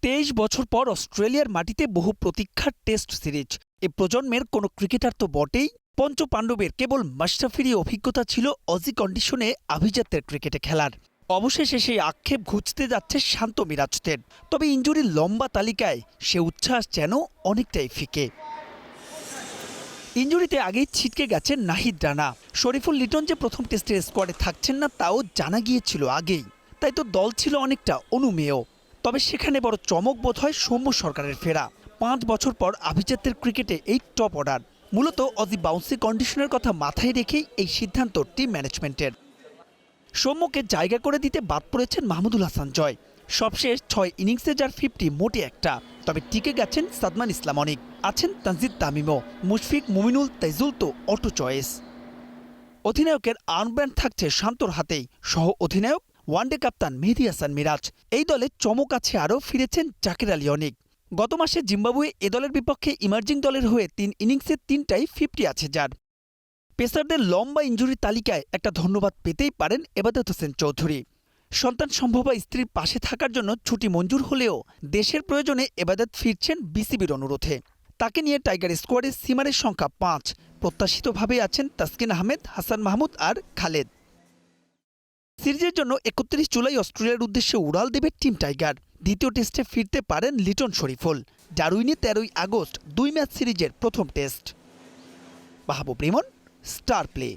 23 বছর পর অস্ট্রেলিয়ার মাটিতে বহু প্রতীক্ষার টেস্ট সিরিজ। এ প্রজন্মের কোনো ক্রিকেটার তো বটেই, পঞ্চপাণ্ডবের কেবল মাশরাফিরই অভিজ্ঞতা ছিল অজি কন্ডিশনে আভিজাত্যের ক্রিকেটে খেলার। অবশেষে সেই আক্ষেপ ঘুচতে যাচ্ছে শান্ত মিরাজদের। তবে ইনজুরির লম্বা তালিকায় সে উচ্ছ্বাস যেন অনেকটাই ফিকে। ইনজুরিতে আগেই ছিটকে গেছেন নাহিদ রানা। শরীফুল লিটন যে প্রথম টেস্টের স্কোয়াডে থাকছেন না তাও জানা গিয়েছিল আগেই, তাই তো দল ছিল অনেকটা অনুমেয়। তবে সেখানে বড় চমক বোধ হয় সৌম্য সরকারের ফেরা। 5 বছর পর আভিজাত্যের ক্রিকেটে এই টপ অর্ডার। মূলত অজি বাউন্সি কন্ডিশনের কথা মাথায় রেখেই এই সিদ্ধান্ত টিম ম্যানেজমেন্টের। সৌম্যকে জায়গা করে দিতে বাদ পড়েছেন মাহমুদুল হাসান জয়। সবশেষ 6 ইনিংসে যার 50 মোটে একটা। তবে টিকে গেছেন সাদমান ইসলাম অনিক, আছেন তানজিদ তামিমও, মুশফিক মুমিনুল তাইজুল তো অটো চয়েস। অধিনায়কের আর্মব্যান্ড থাকছে শান্তর হাতেই। সহ অধিনায়ক ওয়ানডে কাপ্তান মেহেদী হাসান মিরাজ। এই দলে চমক আছে আরও, ফিরেছেন জাকের আলী অনিক। গত মাসে জিম্বাবুয়ে এ দলের বিপক্ষে ইমার্জিং দলের হয়ে 3 ইনিংসে 3টাই 50 আছে যার। পেসারদের লম্বা ইনজুরি তালিকায় একটা ধন্যবাদ পেতেই পারেন এবাদত হোসেন চৌধুরী। সন্তান সম্ভবা স্ত্রীর পাশে থাকার জন্য ছুটি মঞ্জুর হলেও দেশের প্রয়োজনে এবাদত ফিরছেন বিসিবির অনুরোধে। তাকে নিয়ে টাইগার স্কোয়াডে সিমারের সংখ্যা 5। প্রত্যাশিতভাবে আছেন তাসকিন আহমেদ, হাসান মাহমুদ আর খালেদ। সিরিজের জন্য 31 জুলাই অস্ট্রেলিয়ার উদ্দেশ্যে উড়াল দেবে টিম টাইগার। দ্বিতীয় টেস্টে ফিরতে পারেন লিটন শরীফুল। ডারউইনে 13 আগস্ট 2 ম্যাচ সিরিজের প্রথম টেস্ট। মাহবুব রিমন, স্টার প্লে।